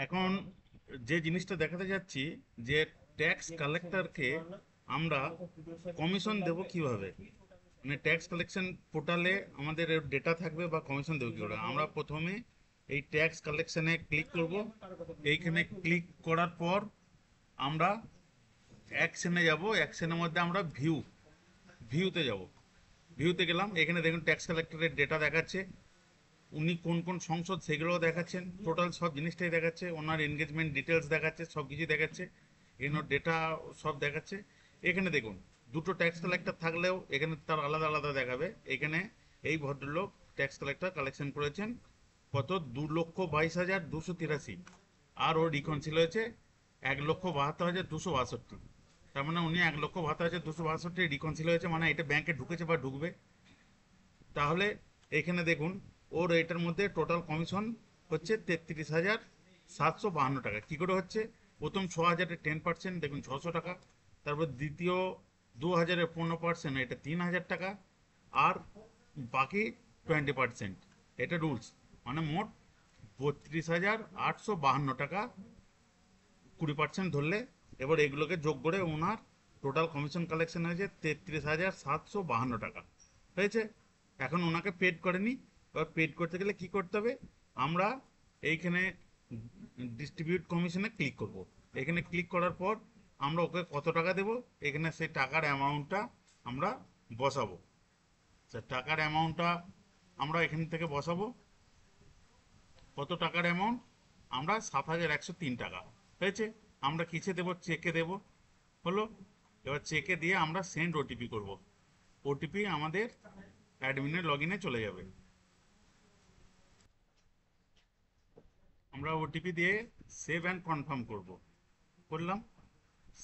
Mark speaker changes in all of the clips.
Speaker 1: এখন যে জিনিসটা দেখাতে যাচ্ছি, যে ট্যাক্স কালেক্টরকে আমরা কমিশন দেব কিভাবে, মানে ট্যাক্স কালেকশন পোর্টালে আমাদের ডেটা থাকবে বা কমিশন দেবো কি করে। আমরা প্রথমে এই ট্যাক্স কালেকশনে ক্লিক করব। এইখানে ক্লিক করার পর আমরা অ্যাকশনে যাব। অ্যাকশনের মধ্যে আমরা ভিউতে যাব। ভিউতে গেলাম, এখানে দেখুন ট্যাক্স কালেক্টরের ডেটা দেখাচ্ছে, উনি কোন কোন সংসদ সেগুলোও দেখাচ্ছেন, টোটাল সব জিনিসটাই দেখাচ্ছে, ওনার এনগেজমেন্ট ডিটেলস দেখাচ্ছে, সব কিছু দেখাচ্ছে, এখানে ডেটা সব দেখাচ্ছে। এখানে দেখুন দুটো ট্যাক্স কালেক্টর থাকলেও এখানে তার আলাদা আলাদা দেখাবে। এখানে এই ভদ্রলোক ট্যাক্স কালেক্টর কালেকশন করেছেন কত, 2,22,283, আর ওর রিকনসিল হয়েছে 1,72,262। তার মানে উনি 1,72,262 রিকনসিল হয়েছে, মানে এটা ব্যাংকে ঢুকেছে বা ঢুকবে। তাহলে এখানে দেখুন ওর এটার মধ্যে টোটাল কমিশন হচ্ছে 33,752 টাকা। কী করে হচ্ছে? প্রথম 6,000-এর 10%, দেখুন 600 টাকা। তারপর দ্বিতীয় 2,000-এর 15%, এটা 3,000 টাকা। আর বাকি 20%, এটা রুলস। মানে মোট 32,852 টাকা, 20% ধরলে। এবার এগুলোকে যোগ করে ওনার টোটাল কমিশন কালেকশন হয়েছে 33,752 টাকা হয়েছে। এখন ওনাকে পেড করেনি। এবার পেড করতে গেলে কি করতে হবে? আমরা এইখানে ডিস্ট্রিবিউট কমিশনে ক্লিক করব। এখানে ক্লিক করার পর আমরা ওকে কত টাকা দেব, এখানে সেই টাকার অ্যামাউন্টটা আমরা বসাবো। টাকার অ্যামাউন্টটা আমরা এখান থেকে বসাবো। কত টাকার অ্যামাউন্ট? আমরা 7,103 টাকা হয়েছে। আমরা কিসে দেবো? চেকে দেব। হলো। এবার চেকে দিয়ে আমরা সেন্ড ওটিপি করব। ওটিপি আমাদের অ্যাডমিনের লগ ইনে চলে যাবে। আমরা ওটিপি দিয়ে সেভ অ্যান্ড কনফার্ম করব। করলাম।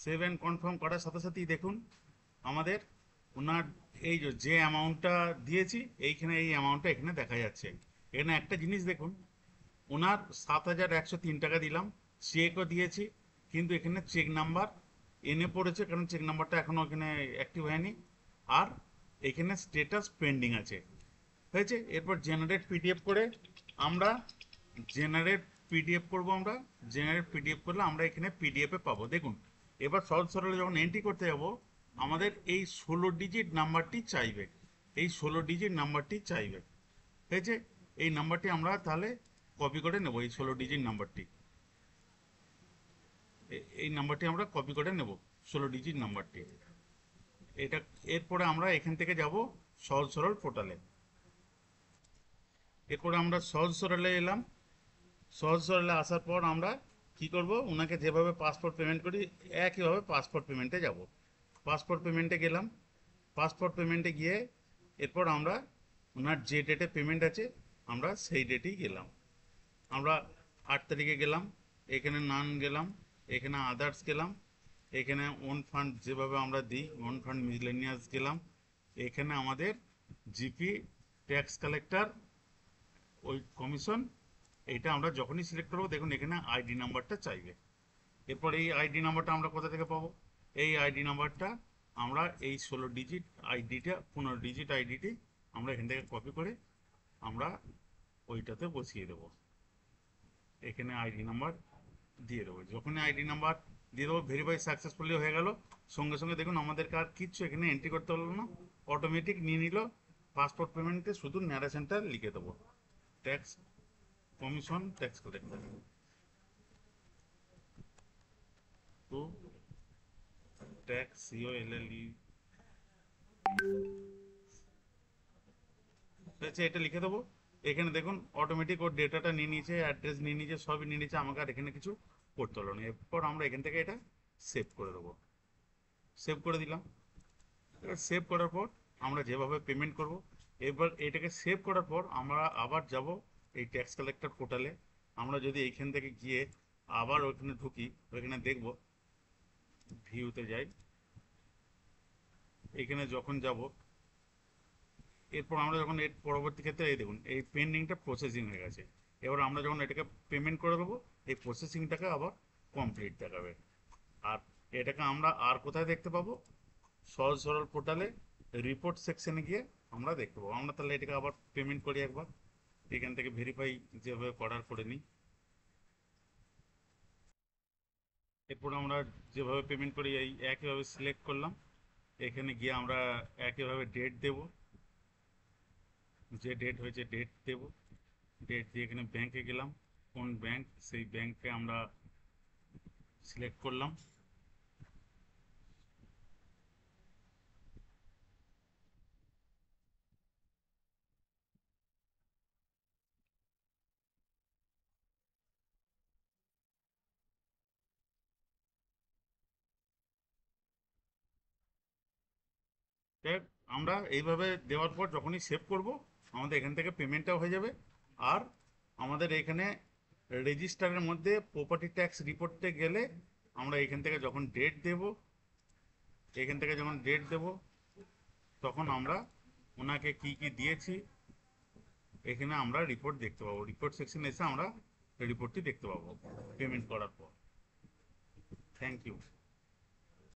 Speaker 1: সেভ অ্যান্ড কনফার্ম করার সাথে সাথেই দেখুন আমাদের ওনার এই যে অ্যামাউন্টটা দিয়েছি, এইখানে এই অ্যামাউন্টটা এখানে দেখা যাচ্ছে। এখানে একটা জিনিস দেখুন, ওনার 7,103 টাকা দিলাম, চেকও দিয়েছি, কিন্তু এখানে চেক নাম্বার এনে পড়েছে, কারণ চেক নাম্বারটা এখনো এখানে অ্যাক্টিভ হয়নি। আর এখানে স্টেটাস পেন্ডিং আছে। হয়েছে। এরপর জেনারেট পিডিএফ করে আমরা জেনারেট পিডিএফ করব। আমরা জেনারেট পিডিএফ করলে আমরা এখানে পিডিএফে পাবো। দেখুন এবার সহজ সরলে যখন এন্ট্রি করতে যাব, আমাদের এই 16 ডিজিট নাম্বারটি চাইবে। এই 16 ডিজিট নাম্বারটি চাইবে। হয়েছে। এই নাম্বারটি আমরা তাহলে কপি করে নেব। এই 16 ডিজিট নাম্বারটি, এই নাম্বারটি আমরা কপি করে নেব, 16 ডিজিট নাম্বারটি। এটা এরপরে আমরা এখান থেকে যাব সহজ সরল পোর্টালে। এরপরে আমরা সহজ সরলে এলাম। সহজ সরলে আসার পর আমরা কি করব? ওনাকে যেভাবে পাসপোর্ট পেমেন্ট করি একইভাবে পাসপোর্ট পেমেন্টে যাব। পাসপোর্ট পেমেন্টে গেলাম। পাসপোর্ট পেমেন্টে গিয়ে এরপর আমরা ওনার যে ডেটে পেমেন্ট আছে আমরা সেই ডেটেই গেলাম। আমরা 8 তারিখে গেলাম, এখানে নান গেলাম, এখানে আদার্স গেলাম, এখানে ওন ফান্ড যেভাবে আমরা দিই ওন ফান্ড মিসলেনিয়াস গেলাম, এখানে আমাদের জিপি ট্যাক্স কালেক্টর ওই কমিশন, এইটা আমরা যখনই সিলেক্ট করবো দেখুন এখানে আইডি নাম্বারটা চাইবে। এরপর এই আইডি নাম্বারটা আমরা কোথা থেকে পাবো? এই আইডি নাম্বারটা আমরা এই 16 ডিজিট আইডিটা, 15 ডিজিট আইডিটি আমরা এখান থেকে কপি করে আমরা ওইটাতে বসিয়ে দেবো। এখানে আইডি নাম্বার দিয়ে দেবো। যখনই আইডি নাম্বার দিয়ে দেবো, ভেরিফাই সাকসেসফুলি হয়ে গেল। সঙ্গে সঙ্গে দেখুন আমাদেরকে আর কিচ্ছু এখানে এন্ট্রি করতে হলো না, অটোমেটিক নিয়ে নিল। পাসপোর্ট পেমেন্টে শুধু ন্যারেশনটা লিখে দেবো, tax commission tax collector to tax COLLE হয়েছে, এটা লিখে দেবো। এখানে দেখুন অটোমেটিক ওর ডেটাটা নিয়ে নিয়েছে, অ্যাড্রেস নিয়ে নিয়েছে, সবই নিয়ে নিয়েছে, আমাকে আর এখানে কিছু করতে হলো না। এরপর আমরা এখান থেকে এটা সেভ করে দেবো। সেভ করে দিলাম। এবার সেভ করার পর আমরা যেভাবে পেমেন্ট করব, এবার এটাকে সেভ করার পর আমরা আবার যাব এই ট্যাক্স কালেক্টর পোর্টালে। আমরা যদি এইখান থেকে গিয়ে আবার ওইখানে ঢুকি, ওইখানে দেখব, ভিউতে যাই, এখানে যখন যাব, এরপর আমরা যখন এর পরবর্তী ক্ষেত্রে এই দেখুন এই পেন্ডিংটা প্রসেসিং হয়ে গেছে। এবার আমরা যখন এটাকে পেমেন্ট করে দেবো, এই প্রসেসিংটাকে আবার কমপ্লিট দেখাবে। আর এটাকে আমরা আর কোথায় দেখতে পাবো? সহজ সরল পোর্টালে রিপোর্ট সেকশনে গিয়ে আমরা দেখতে পাবো। আমরা তাহলে এটাকে আবার পেমেন্ট করি একবার, এখান থেকে ভেরিফাই যেভাবে করার করে নিই। এরপর আমরা যেভাবে পেমেন্ট করি এই একইভাবে সিলেক্ট করলাম, এখানে গিয়ে আমরা একইভাবে ডেট দেব, যে ডেট হয়েছে ডেট দেব, ডেট দিয়ে এখানে ব্যাংকে গেলাম, কোন ব্যাংক সেই ব্যাংকে আমরা সিলেক্ট করলাম। দেখ, আমরা এইভাবে দেওয়ার পর যখনই সেভ করব, আমাদের এখান থেকে পেমেন্টটাও হয়ে যাবে। আর আমাদের এখানে রেজিস্টারের মধ্যে প্রপার্টি ট্যাক্স রিপোর্টে গেলে আমরা এখান থেকে যখন ডেট দেব, এখান থেকে যখন ডেট দেব, তখন আমরা ওনাকে কি কি দিয়েছি এখানে আমরা রিপোর্ট দেখতে পাবো। রিপোর্ট সেকশনে এসে আমরা রিপোর্টটি দেখতে পাবো পেমেন্ট করার পর। Thank you.